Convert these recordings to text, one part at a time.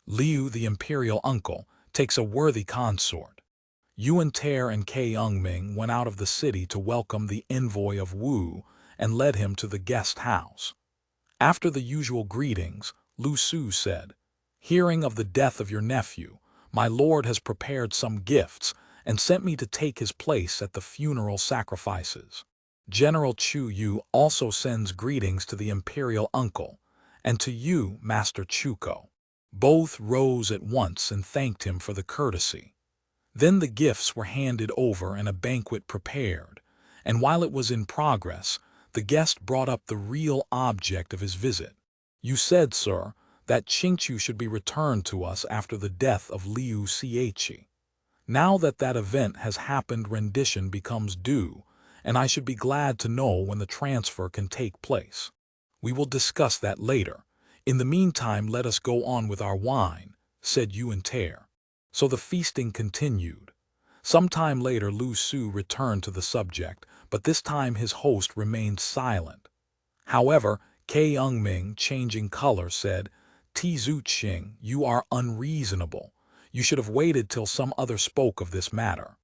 Liu, the imperial uncle, takes a worthy consort. Yuan Ter and Ke Ming went out of the city to welcome the envoy of Wu and led him to the guest house. After the usual greetings, Lu Su said, "Hearing of the death of your nephew, my lord has prepared some gifts and sent me to take his place at the funeral sacrifices. General Chu Yu also sends greetings to the imperial uncle, and to you, Master Chuko." Both rose at once and thanked him for the courtesy. Then the gifts were handed over and a banquet prepared, and while it was in progress, the guest brought up the real object of his visit. "You said, sir, that Qingqiu should be returned to us after the death of Liu Xie. Now that that event has happened, rendition becomes due, and I should be glad to know when the transfer can take place. We will discuss that later. In the meantime, let us go on with our wine," said Yuan Ter. So the feasting continued. Some time later Lu Su returned to the subject, but this time his host remained silent. However, Ke Ming, changing color, said, "Tizu Qing, you are unreasonable. You should have waited till some other spoke of this matter.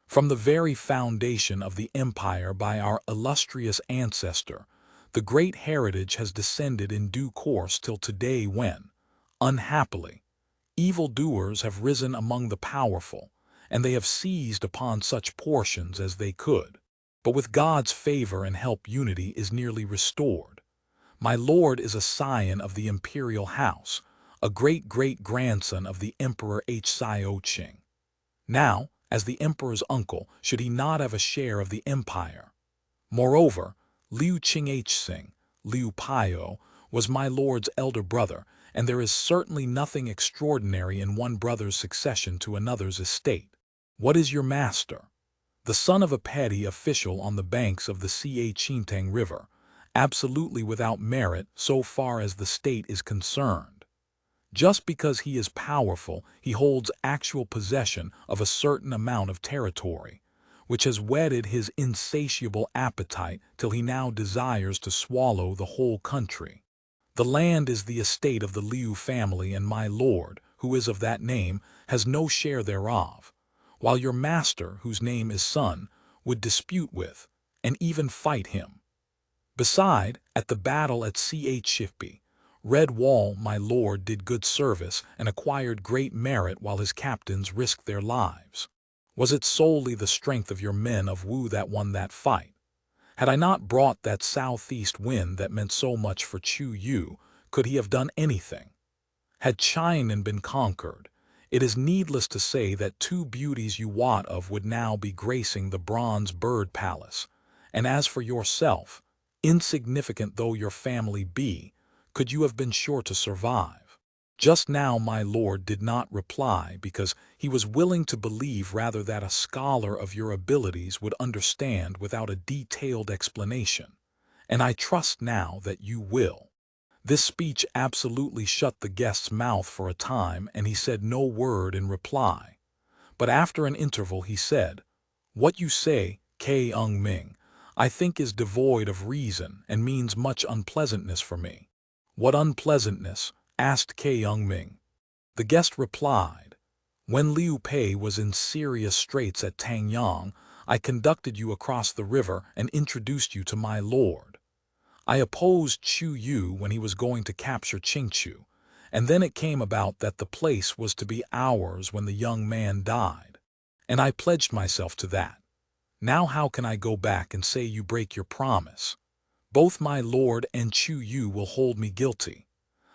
From the very foundation of the empire by our illustrious ancestor, the great heritage has descended in due course till today when, unhappily, evildoers have risen among the powerful, and they have seized upon such portions as they could. But with God's favor and help unity is nearly restored. My lord is a scion of the imperial house, a great-great-grandson of the Emperor Hsiao. Now, as the emperor's uncle, should he not have a share of the empire? Moreover, Liu Qinghsing, Liu Paio, was my lord's elder brother, and there is certainly nothing extraordinary in one brother's succession to another's estate. What is your master? The son of a petty official on the banks of the Qintang River, absolutely without merit so far as the state is concerned. Just because he is powerful, he holds actual possession of a certain amount of territory, which has whetted his insatiable appetite till he now desires to swallow the whole country. The land is the estate of the Liu family, and my lord, who is of that name, has no share thereof, while your master, whose name is Sun, would dispute with, and even fight him. Beside, at the battle at Shifpi, Red Wall, my lord did good service and acquired great merit while his captains risked their lives. Was it solely the strength of your men of Wu that won that fight? Had I not brought that southeast wind that meant so much for Chu Yu, could he have done anything? Had Chainan been conquered, it is needless to say that two beauties you wot of would now be gracing the bronze bird palace, and as for yourself, insignificant though your family be, could you have been sure to survive? Just now my lord did not reply because he was willing to believe rather that a scholar of your abilities would understand without a detailed explanation, and I trust now that you will. This speech absolutely shut the guest's mouth for a time, and he said no word in reply. But after an interval he said, "What you say, Ke Ming, I think is devoid of reason and means much unpleasantness for me." "What unpleasantness?" asked Ke Ming. The guest replied, "When Liu Pei was in serious straits at Tangyang, I conducted you across the river and introduced you to my lord. I opposed Chu Yu when he was going to capture Qingqiu, and then it came about that the place was to be ours when the young man died, and I pledged myself to that. Now how can I go back and say you break your promise? Both my lord and Chu Yu will hold me guilty.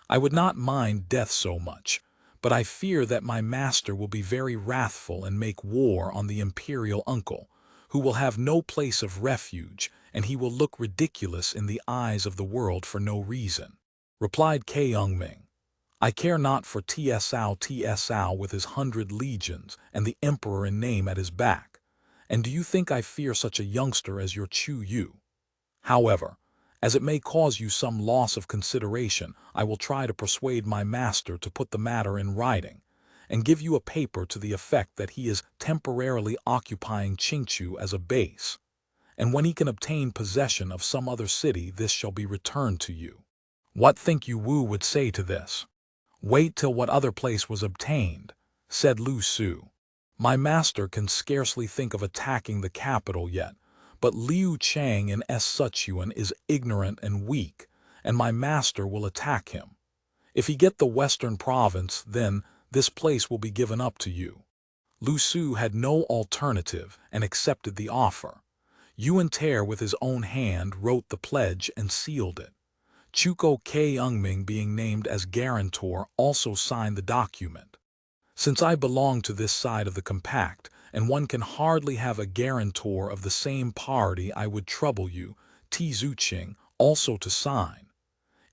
I would not mind death so much, but I fear that my master will be very wrathful and make war on the imperial uncle, who will have no place of refuge, and he will look ridiculous in the eyes of the world for no reason," replied Ke Ming. "I care not for Tsao with his 100 legions and the emperor in name at his back, and do you think I fear such a youngster as your Chu Yu? However, as it may cause you some loss of consideration, I will try to persuade my master to put the matter in writing, and give you a paper to the effect that he is temporarily occupying Qingqiu as a base, and when he can obtain possession of some other city this shall be returned to you. What think you Wu would say to this?" Wait till what other place was obtained, said Lu Su. My master can scarcely think of attacking the capital yet, but Liu Chang and S. Suchuan is ignorant and weak, and my master will attack him. If he get the western province, then this place will be given up to you. Lu Su had no alternative and accepted the offer. Yuan Ter with his own hand wrote the pledge and sealed it. Chuko K. Ungming, being named as guarantor, also signed the document. Since I belong to this side of the compact, and one can hardly have a guarantor of the same party, I would trouble you, Ti Zuqing, also to sign.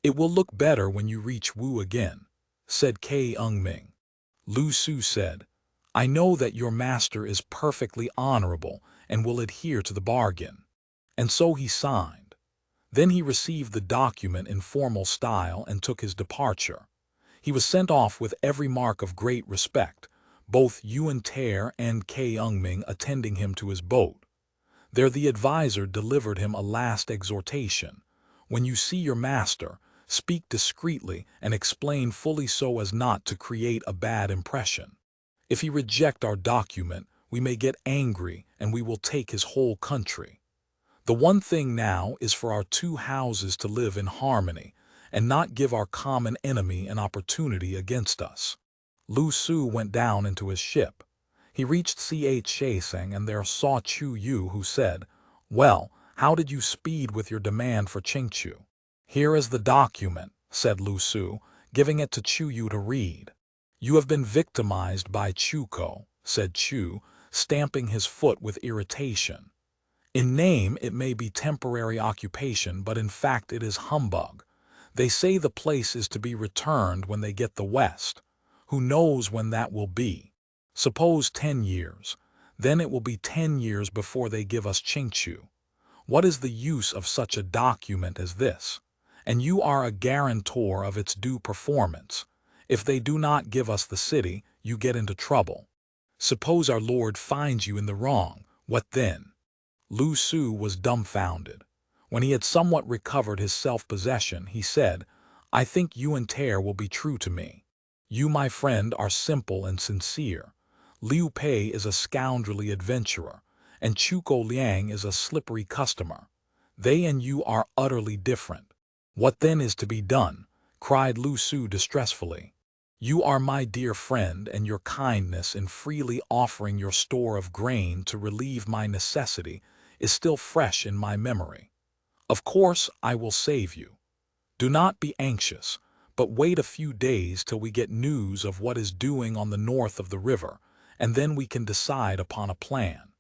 It will look better when you reach Wu again, said K. Ungming. Lu Su said, I know that your master is perfectly honorable and will adhere to the bargain. And so he signed. Then he received the document in formal style and took his departure. He was sent off with every mark of great respect, both Yuan Ter and K. Ungming attending him to his boat. There the advisor delivered him a last exhortation. When you see your master, speak discreetly and explain fully so as not to create a bad impression. If he reject our document, we may get angry and we will take his whole country. The one thing now is for our two houses to live in harmony and not give our common enemy an opportunity against us. Lu Su went down into his ship. He reached Chaseng and there saw Chu Yu, who said, Well, how did you speed with your demand for Qingchu? Here is the document, said Lu Su, giving it to Chu Yu to read. You have been victimized by Chuko, said Chu, stamping his foot with irritation. In name it may be temporary occupation, but in fact it is humbug. They say the place is to be returned when they get the West. Who knows when that will be? Suppose 10 years. Then it will be 10 years before they give us Qingchu. What is the use of such a document as this? And you are a guarantor of its due performance. If they do not give us the city, you get into trouble. Suppose our Lord finds you in the wrong, what then? Lu Su was dumbfounded. When he had somewhat recovered his self-possession, he said, I think Yuan Ter will be true to me. You, my friend, are simple and sincere. Liu Pei is a scoundrelly adventurer, and Chuko Liang is a slippery customer. They and you are utterly different. What then is to be done? Cried Lu Su distressfully. You are my dear friend, and your kindness in freely offering your store of grain to relieve my necessity is still fresh in my memory. Of course I will save you. Do not be anxious, but wait a few days till we get news of what is doing on the north of the river, and then we can decide upon a plan.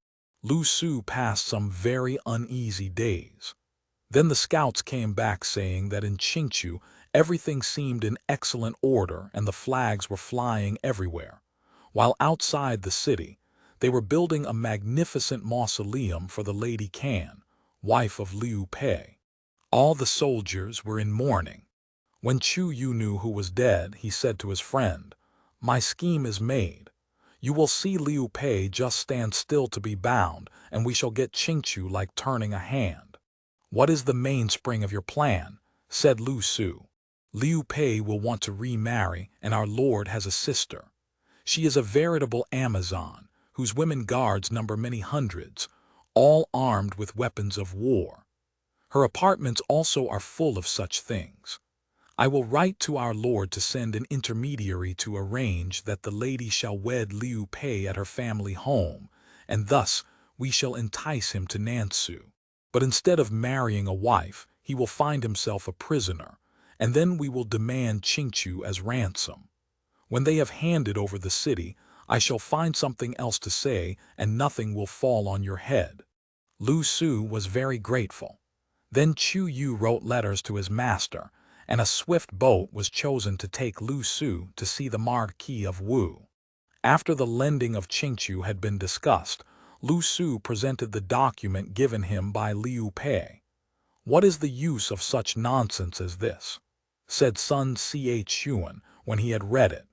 Lu Su passed some very uneasy days. Then the scouts came back saying that in Qingchu everything seemed in excellent order and the flags were flying everywhere, while outside the city they were building a magnificent mausoleum for the Lady Can, wife of Liu Pei. All the soldiers were in mourning. When Chu Yu knew who was dead, he said to his friend, My scheme is made. You will see Liu Pei just stand still to be bound, and we shall get Qingchu like turning a hand. What is the mainspring of your plan? Said Lu Su. Liu Pei will want to remarry, and our Lord has a sister. She is a veritable Amazon, whose women guards number many hundreds, all armed with weapons of war. Her apartments also are full of such things. I will write to our Lord to send an intermediary to arrange that the lady shall wed Liu Pei at her family home, and thus we shall entice him to Nansu. But instead of marrying a wife, he will find himself a prisoner, and then we will demand Qingchu as ransom. When they have handed over the city, I shall find something else to say, and nothing will fall on your head. Lu Su was very grateful. Then Chu Yu wrote letters to his master, and a swift boat was chosen to take Lu Su to see the Marquis of Wu. After the lending of Qingchu had been discussed, Lu Su presented the document given him by Liu Pei. What is the use of such nonsense as this? Said Sun Chuan when he had read it.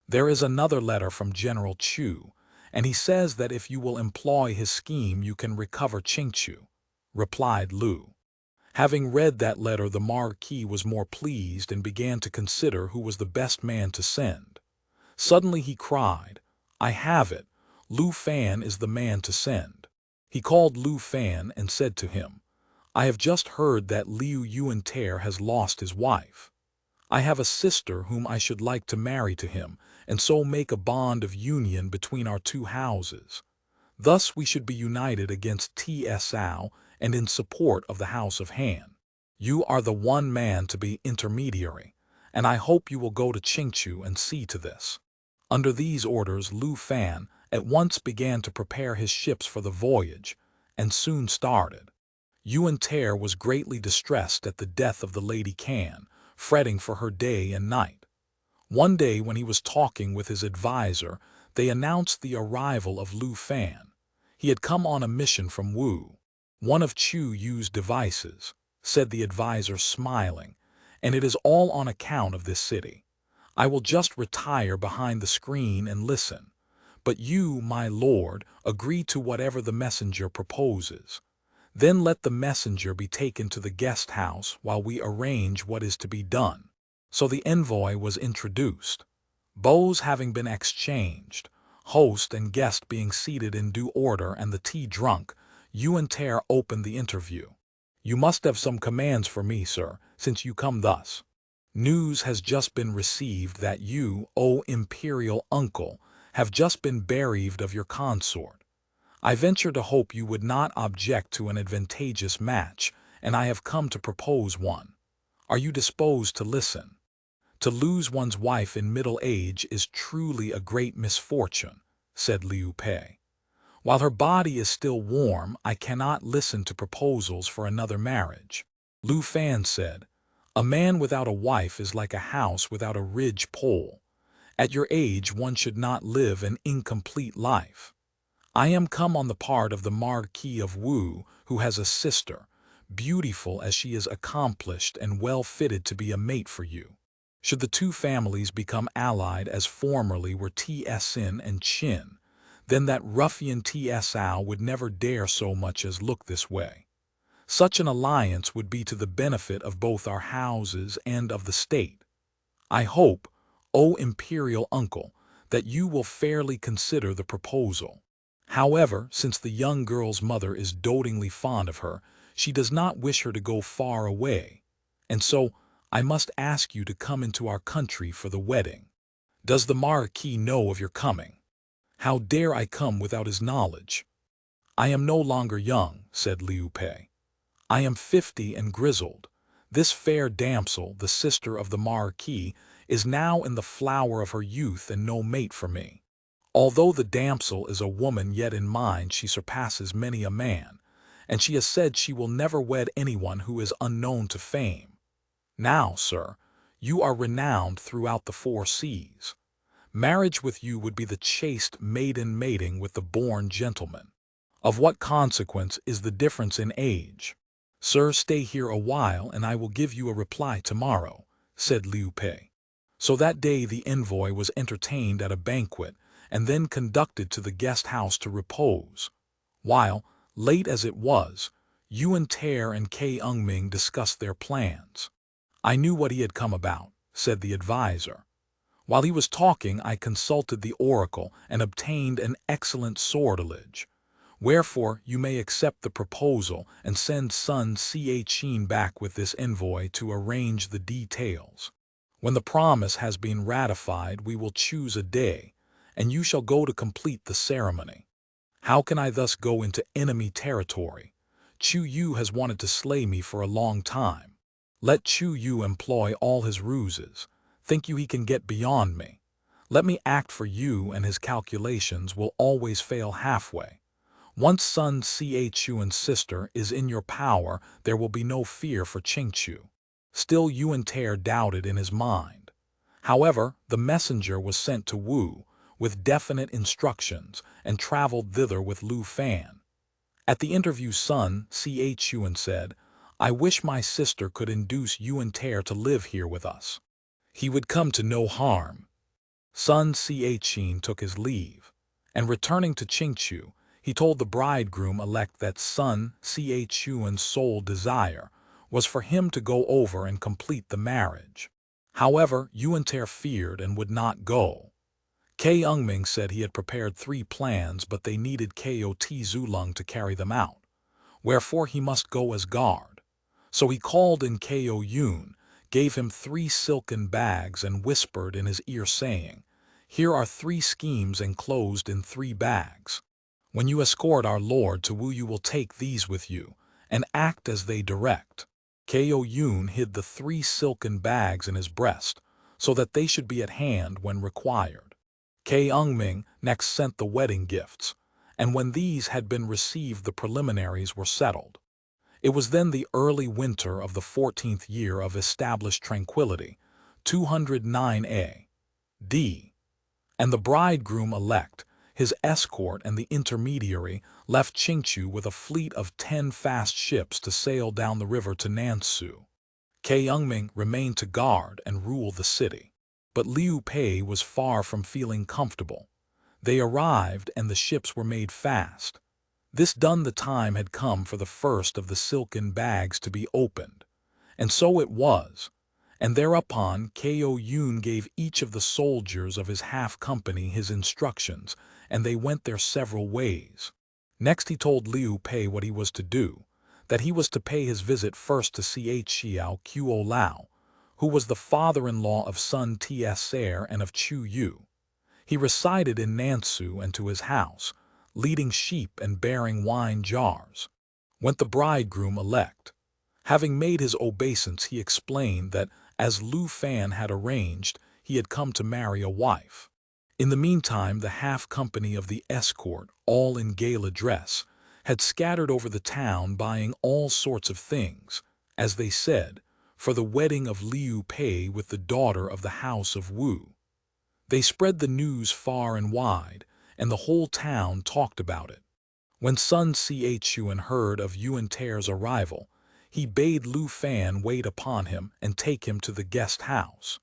There is another letter from General Chu, and he says that if you will employ his scheme you can recover Qingchu, replied Lu. Having read that letter, the Marquis was more pleased and began to consider who was the best man to send. Suddenly he cried, "I have it! Lu Fan is the man to send." He called Lu Fan and said to him, "I have just heard that Liu Yuan-ter has lost his wife. I have a sister whom I should like to marry to him, and so make a bond of union between our two houses. Thus we should be united against Tsao and in support of the House of Han. You are the one man to be intermediary, and I hope you will go to Qingchu and see to this." Under these orders, Lu Fan at once began to prepare his ships for the voyage, and soon started. Yuan-ter was greatly distressed at the death of the Lady Can, fretting for her day and night. One day when he was talking with his advisor, they announced the arrival of Lu Fan. He had come on a mission from Wu. "One of Chu Yu's devices," said the advisor, smiling, "and it is all on account of this city. I will just retire behind the screen and listen. But you, my lord, agree to whatever the messenger proposes. Then let the messenger be taken to the guest house while we arrange what is to be done." So the envoy was introduced. Bows having been exchanged, host and guest being seated in due order and the tea drunk, Yuan-ter opened the interview. "You must have some commands for me, sir, since you come thus. News has just been received that you, O imperial uncle, have just been bereaved of your consort. I venture to hope you would not object to an advantageous match, and I have come to propose one. Are you disposed to listen? To lose one's wife in middle age is truly a great misfortune," said Liu Pei. "While her body is still warm, I cannot listen to proposals for another marriage." Lu Fan said, "A man without a wife is like a house without a ridge pole. At your age one should not live an incomplete life. I am come on the part of the Marquis of Wu, who has a sister, beautiful as she is accomplished and well fitted to be a mate for you. Should the two families become allied as formerly were Tsin and Qin, then that ruffian Tsao would never dare so much as look this way. Such an alliance would be to the benefit of both our houses and of the state. I hope, O imperial uncle, that you will fairly consider the proposal. However, since the young girl's mother is dotingly fond of her, she does not wish her to go far away, and so I must ask you to come into our country for the wedding. Does the Marquis know of your coming? How dare I come without his knowledge?" "I am no longer young," said Liu Pei. "I am 50 and grizzled. This fair damsel, the sister of the Marquis, is now in the flower of her youth and no mate for me. Although the damsel is a woman, yet in mind she surpasses many a man, and she has said she will never wed anyone who is unknown to fame. Now, sir, you are renowned throughout the 4 seas. Marriage with you would be the chaste maiden mating with the born gentleman. Of what consequence is the difference in age? Sir, stay here a while and I will give you a reply tomorrow," said Liu Pei. So that day the envoy was entertained at a banquet and then conducted to the guest house to repose. While, late as it was, Yuan-ter and K-Ungming discussed their plans. "I knew what he had come about," said the advisor. "While he was talking, I consulted the oracle and obtained an excellent sortilege. Wherefore you may accept the proposal and send Sun Chin back with this envoy to arrange the details. When the promise has been ratified, we will choose a day, and you shall go to complete the ceremony. How can I thus go into enemy territory? Chu Yu has wanted to slay me for a long time. Let Chu Yu employ all his ruses. Think you he can get beyond me? Let me act for you, and his calculations will always fail halfway. Once Sun Chuan's sister is in your power, there will be no fear for Qingchu." Still Yuan-ter doubted in his mind. However, the messenger was sent to Wu with definite instructions and traveled thither with Lu Fan. At the interview, Sun Chuan said, "I wish my sister could induce Yuan-ter to live here with us. He would come to no harm." Sun Chin took his leave, and returning to Qingchu, he told the bridegroom-elect that Sun Chuan's sole desire was for him to go over and complete the marriage. However, Yuan-tair feared and would not go. K. Ungming said he had prepared 3 plans, but they needed Ko Zulung to carry them out, wherefore he must go as guard. So he called in Ko Yun, gave him 3 silken bags and whispered in his ear saying, "Here are 3 schemes enclosed in 3 bags. When you escort our lord to Wu, you will take these with you, and act as they direct." Ko Yun hid the 3 silken bags in his breast, so that they should be at hand when required. K. Ungming next sent the wedding gifts, and when these had been received the preliminaries were settled. It was then the early winter of the 14th year of established tranquility, 209 A.D., and the bridegroom-elect, his escort and the intermediary left Qingchu with a fleet of 10 fast ships to sail down the river to Nansu. K. Ungming remained to guard and rule the city. But Liu Pei was far from feeling comfortable. They arrived and the ships were made fast. This done, the time had come for the first of the silken bags to be opened. And so it was. And thereupon Ko Yun gave each of the soldiers of his half-company his instructions, and they went their several ways. Next he told Liu Pei what he was to do, that he was to pay his visit first to Xiao Quo Lao, who was the father-in-law of Sun Tse and of Chu Yu. He resided in Nansu, and to his house, leading sheep and bearing wine jars, went the bridegroom-elect. Having made his obeisance, he explained that, as Lu Fan had arranged, he had come to marry a wife. In the meantime, the half-company of the escort, all in gala dress, had scattered over the town buying all sorts of things, as they said, for the wedding of Liu Pei with the daughter of the house of Wu. They spread the news far and wide, and the whole town talked about it. When Sun Chuan heard of Yuan-tair's arrival, he bade Lu Fan wait upon him and take him to the guest house.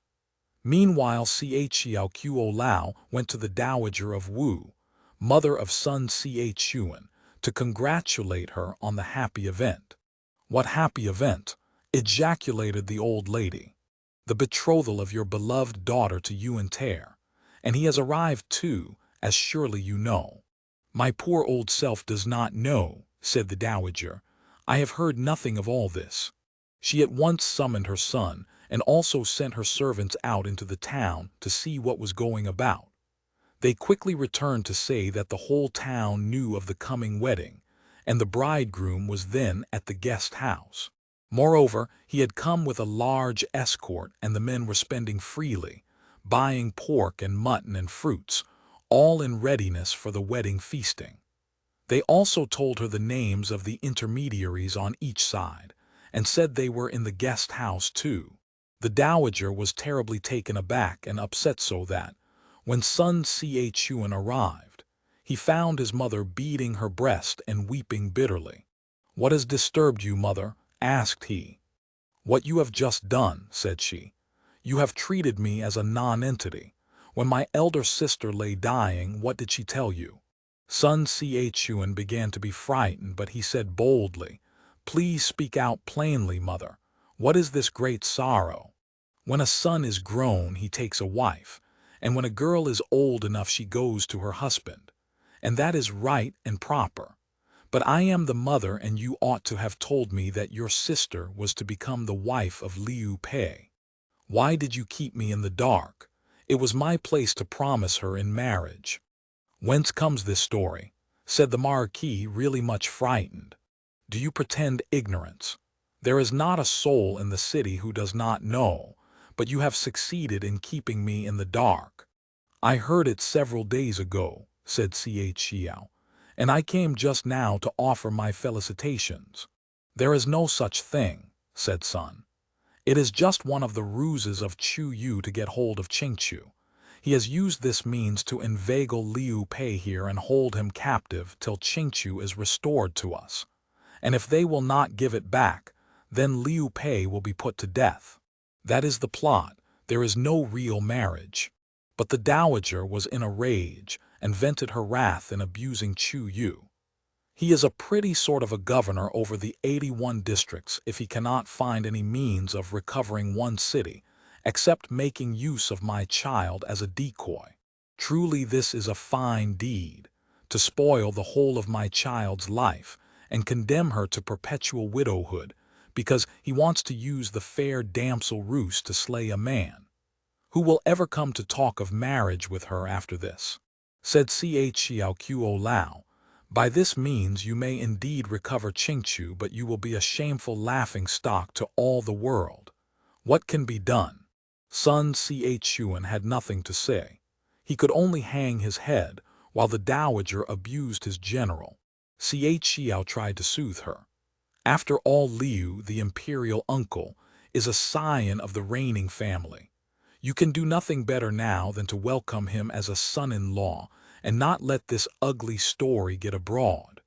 Meanwhile, Xiao Quo Lao went to the Dowager of Wu, mother of Sun Chuan, to congratulate her on the happy event. "What happy event?" ejaculated the old lady. "The betrothal of your beloved daughter to Yuan-tair, and he has arrived too, as surely you know." "My poor old self does not know," said the dowager. "I have heard nothing of all this." She at once summoned her son, and also sent her servants out into the town to see what was going about. They quickly returned to say that the whole town knew of the coming wedding, and the bridegroom was then at the guest house. Moreover, he had come with a large escort, and the men were spending freely, buying pork and mutton and fruits, all in readiness for the wedding feasting. They also told her the names of the intermediaries on each side, and said they were in the guest house too. The dowager was terribly taken aback and upset, so that, when Sun Chuan arrived, he found his mother beating her breast and weeping bitterly. "What has disturbed you, mother?" asked he. "What you have just done," said she. "You have treated me as a non-entity. When my elder sister lay dying, what did she tell you?" Sun Chuan began to be frightened, but he said boldly, "Please speak out plainly, mother. What is this great sorrow? When a son is grown, he takes a wife, and when a girl is old enough, she goes to her husband. And that is right and proper. But I am the mother, and you ought to have told me that your sister was to become the wife of Liu Pei. Why did you keep me in the dark? It was my place to promise her in marriage." "Whence comes this story?" said the Marquis, really much frightened. "Do you pretend ignorance? There is not a soul in the city who does not know, but you have succeeded in keeping me in the dark." "I heard it several days ago," said Xiao, "and I came just now to offer my felicitations." "There is no such thing," said Sun. "It is just one of the ruses of Chu Yu to get hold of Qingchu. He has used this means to inveigle Liu Pei here and hold him captive till Qingchu is restored to us. And if they will not give it back, then Liu Pei will be put to death. That is the plot. There is no real marriage." But the dowager was in a rage, and vented her wrath in abusing Chu Yu. He is a pretty sort of a governor over the 81 districts if he cannot find any means of recovering one city, except making use of my child as a decoy. Truly this is a fine deed, to spoil the whole of my child's life and condemn her to perpetual widowhood, because he wants to use the fair damsel Roos to slay a man. Who will ever come to talk of marriage with her after this? Said Xiao Lao. By this means you may indeed recover Qingchu, but you will be a shameful laughing-stock to all the world. What can be done? Sun Chuan had nothing to say. He could only hang his head, while the Dowager abused his general. Xiao tried to soothe her. After all, Liu, the imperial uncle, is a scion of the reigning family. You can do nothing better now than to welcome him as a son-in-law, and not let this ugly story get abroad.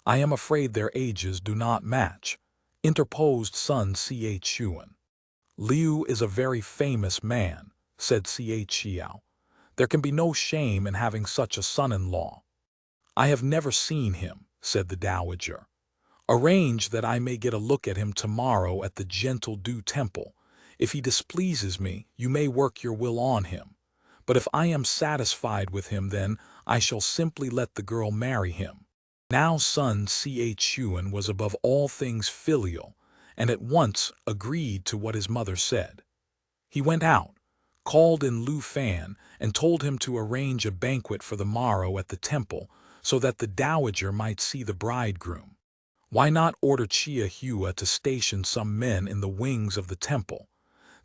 I am afraid their ages do not match, interposed Sun Chuan. Liu is a very famous man, said Xiao. There can be no shame in having such a son-in-law. I have never seen him, said the Dowager. Arrange that I may get a look at him tomorrow at the Gentle Dew Temple. If he displeases me, you may work your will on him. But if I am satisfied with him, then I shall simply let the girl marry him. Now Sun Chuan was above all things filial, and at once agreed to what his mother said. He went out, called in Lu Fan, and told him to arrange a banquet for the morrow at the temple, so that the Dowager might see the bridegroom. Why not order Chia Hua to station some men in the wings of the temple?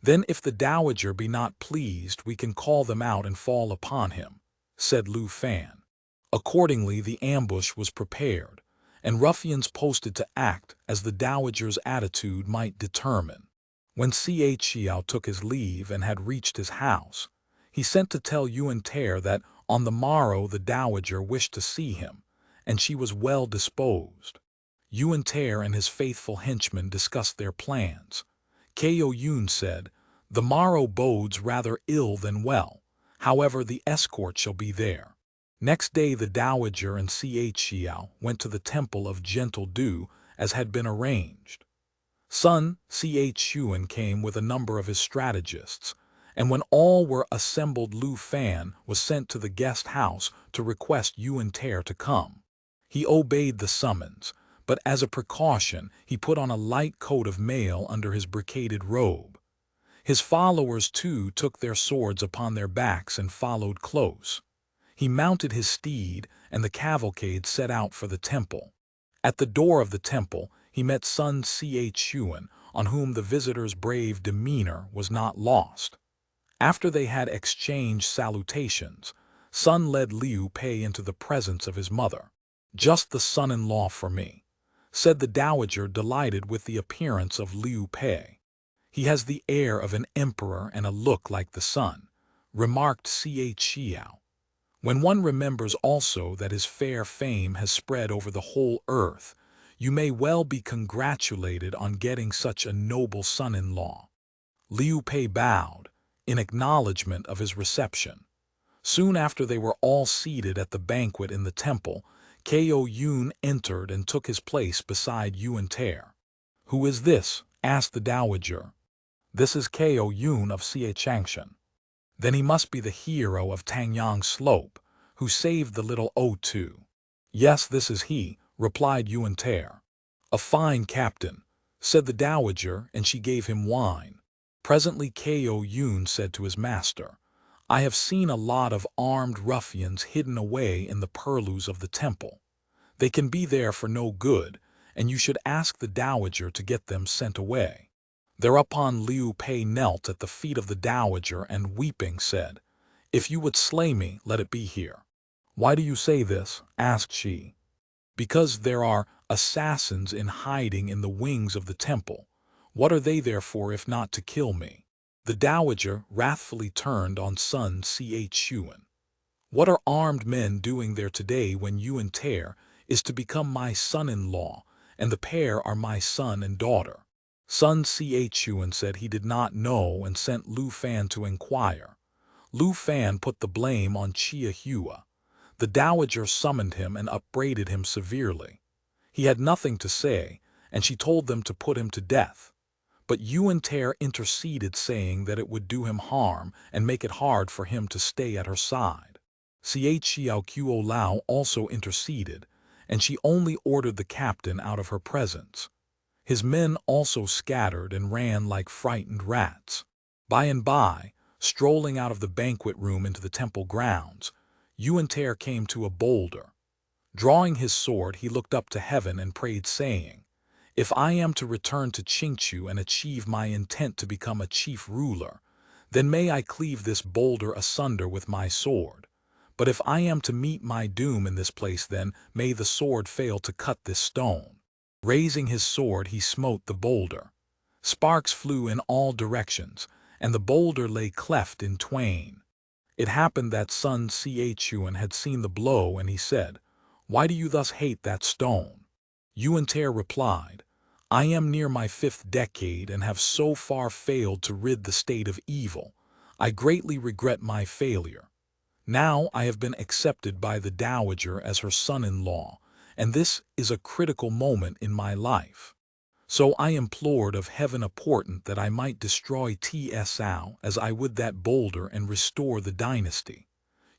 Then if the Dowager be not pleased, we can call them out and fall upon him, said Lu Fan. Accordingly the ambush was prepared, and ruffians posted to act as the Dowager's attitude might determine. When Xiao took his leave and had reached his house, he sent to tell Yuan Ter that on the morrow the Dowager wished to see him, and she was well disposed. Yuan Ter and his faithful henchmen discussed their plans. Ko Yun said, "The morrow bodes rather ill than well. However, the escort shall be there." Next day the Dowager and Xiao went to the temple of Gentle Dew as had been arranged. Sun Chuan came with a number of his strategists, and when all were assembled, Lu Fan was sent to the guest house to request Yuan Ter to come. He obeyed the summons, but as a precaution he put on a light coat of mail under his brocaded robe. His followers too took their swords upon their backs and followed close. He mounted his steed, and the cavalcade set out for the temple. At the door of the temple he met Sun Chuan, on whom the visitor's brave demeanor was not lost. After they had exchanged salutations, Sun led Liu Pei into the presence of his mother. "Just the son-in-law for me," said the Dowager, delighted with the appearance of Liu Pei. "He has the air of an emperor and a look like the sun," remarked Xiao. "When one remembers also that his fair fame has spread over the whole earth, you may well be congratulated on getting such a noble son-in-law." Liu Pei bowed, in acknowledgment of his reception. Soon after they were all seated at the banquet in the temple, Ko Yun entered and took his place beside Yuan Ter. "Who is this?" asked the Dowager. "This is Ko Yun of Xiachangshan." "Then he must be the hero of Tangyang Slope, who saved the little O2. "Yes, this is he," replied Yuan Ter. "A fine captain," said the Dowager, and she gave him wine. Presently Ko Yun said to his master, "I have seen a lot of armed ruffians hidden away in the purlieus of the temple. They can be there for no good, and you should ask the Dowager to get them sent away." Thereupon Liu Pei knelt at the feet of the Dowager and, weeping, said, "If you would slay me, let it be here." "Why do you say this?" asked she. "Because there are assassins in hiding in the wings of the temple. What are they there for if not to kill me?" The Dowager wrathfully turned on Sun Chuan. "What are armed men doing there today when Yuan Ter is to become my son-in-law, and the pair are my son and daughter?" Sun Chuan said he did not know and sent Lu Fan to inquire. Lu Fan put the blame on Chia Hua. The Dowager summoned him and upbraided him severely. He had nothing to say, and she told them to put him to death. But Yuan-Ter interceded, saying that it would do him harm and make it hard for him to stay at her side. Xiao Lao also interceded, and she only ordered the captain out of her presence. His men also scattered and ran like frightened rats. By and by, strolling out of the banquet room into the temple grounds, Yuan-Ter came to a boulder. Drawing his sword, he looked up to heaven and prayed, saying, "If I am to return to Qingqiu and achieve my intent to become a chief ruler, then may I cleave this boulder asunder with my sword. But if I am to meet my doom in this place, then may the sword fail to cut this stone." Raising his sword, he smote the boulder. Sparks flew in all directions, and the boulder lay cleft in twain. It happened that Sun Chuan had seen the blow, and he said, "Why do you thus hate that stone?" Yuan-Ter replied, "I am near my 5th decade and have so far failed to rid the state of evil. I greatly regret my failure. Now I have been accepted by the Dowager as her son-in-law, and this is a critical moment in my life. So I implored of heaven a portent that I might destroy Tsao as I would that boulder and restore the dynasty.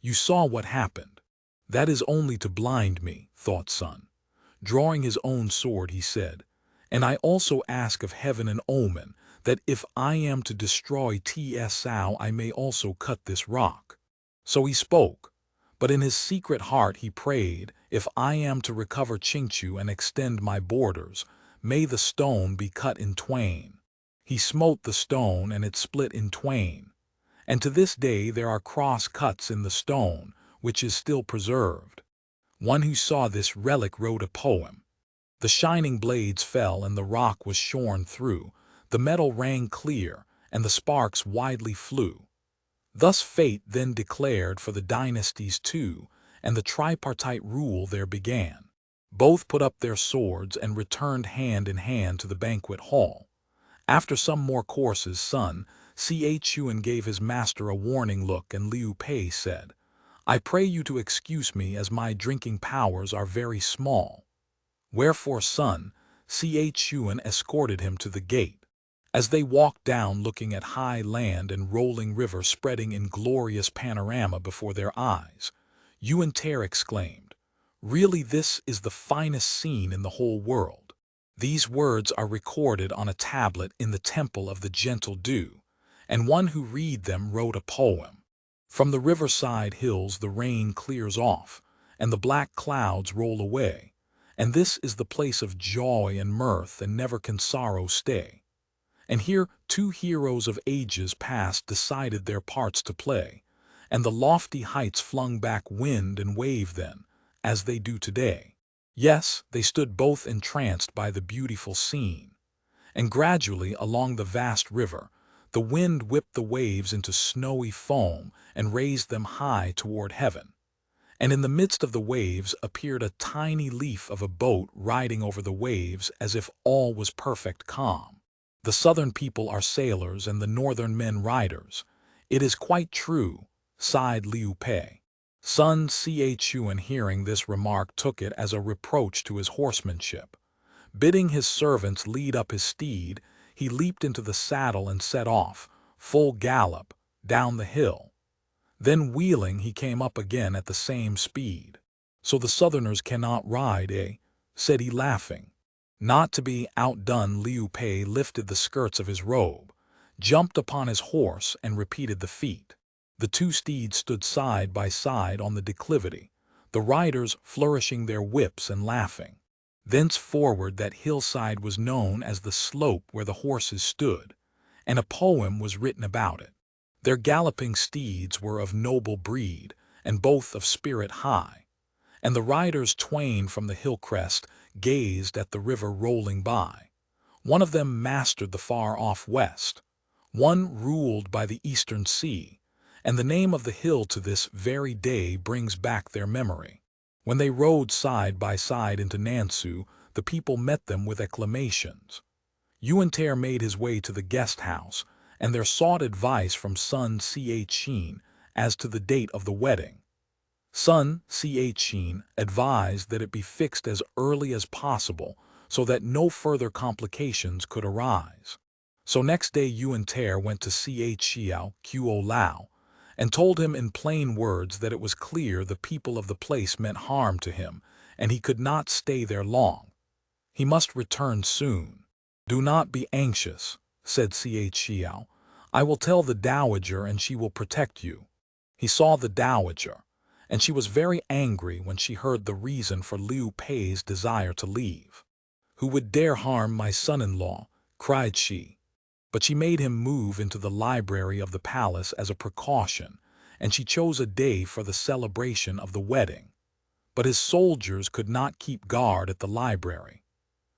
You saw what happened. That is only to blind me," thought Sun. Drawing his own sword, he said, "And I also ask of heaven an omen, that if I am to destroy Tsao, I may also cut this rock." So he spoke, but in his secret heart he prayed, "If I am to recover Qingqiu and extend my borders, may the stone be cut in twain." He smote the stone, and it split in twain. And to this day there are cross cuts in the stone, which is still preserved. One who saw this relic wrote a poem. The shining blades fell, and the rock was shorn through. The metal rang clear, and the sparks widely flew. Thus fate then declared for the dynasties two, and the tripartite rule there began. Both put up their swords and returned hand in hand to the banquet hall. After some more courses, Sun Chuan gave his master a warning look, and Liu Pei said, "I pray you to excuse me, as my drinking powers are very small." Wherefore Sun Chuan escorted him to the gate. As they walked down, looking at high land and rolling river spreading in glorious panorama before their eyes, Yuan-Ter exclaimed, "Really, this is the finest scene in the whole world." These words are recorded on a tablet in the Temple of the Gentle Dew, and one who read them wrote a poem. From the riverside hills the rain clears off, and the black clouds roll away, and this is the place of joy and mirth, and never can sorrow stay. And here 2 heroes of ages past decided their parts to play, and the lofty heights flung back wind and wave then, as they do today. Yes, they stood both entranced by the beautiful scene. And gradually along the vast river, the wind whipped the waves into snowy foam and raised them high toward heaven. And in the midst of the waves appeared a tiny leaf of a boat riding over the waves as if all was perfect calm. The southern people are sailors and the northern men riders. It is quite true, sighed Liu Pei. Sun Chuan, hearing this remark, took it as a reproach to his horsemanship. Bidding his servants lead up his steed, he leaped into the saddle and set off, full gallop, down the hill. Then wheeling, he came up again at the same speed. "So the southerners cannot ride, eh?" said he, laughing. Not to be outdone, Liu Pei lifted the skirts of his robe, jumped upon his horse, and repeated the feat. The 2 steeds stood side by side on the declivity, the riders flourishing their whips and laughing. Thenceforward that hillside was known as the slope where the horses stood, and a poem was written about it. Their galloping steeds were of noble breed, and both of spirit high, and the riders twain from the hill crest gazed at the river rolling by. One of them mastered the far-off west, one ruled by the eastern sea, and the name of the hill to this very day brings back their memory. When they rode side by side into Nansu, the people met them with acclamations. Yuan-Ter made his way to the guest house, and there sought advice from Sun Chuan as to the date of the wedding. Sun Chien advised that it be fixed as early as possible so that no further complications could arise. So next day Yuan Ter went to Xiao Quo Lao and told him in plain words that it was clear the people of the place meant harm to him and he could not stay there long. He must return soon. "Do not be anxious," said Xiao. "I will tell the Dowager and she will protect you." He saw the Dowager, and she was very angry when she heard the reason for Liu Pei's desire to leave. "Who would dare harm my son-in-law?" cried she. But she made him move into the library of the palace as a precaution, and she chose a day for the celebration of the wedding. But his soldiers could not keep guard at the library.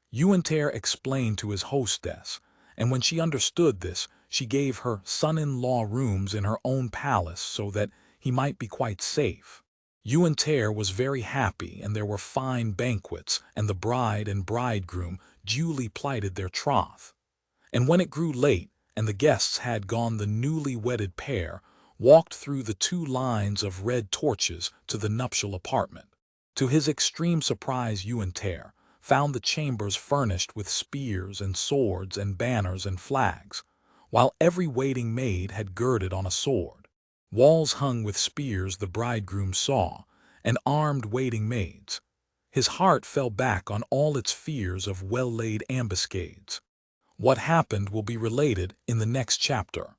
Yuan Ter explained to his hostess, and when she understood this, she gave her son-in-law rooms in her own palace so that he might be quite safe. Yuan Ter was very happy, and there were fine banquets, and the bride and bridegroom duly plighted their troth. And when it grew late, and the guests had gone, the newly wedded pair walked through the 2 lines of red torches to the nuptial apartment. To his extreme surprise, Yuan Ter found the chambers furnished with spears and swords and banners and flags, while every waiting maid had girded on a sword. Walls hung with spears the bridegroom saw, and armed waiting maids. His heart fell back on all its fears of well-laid ambuscades. What happened will be related in the next chapter.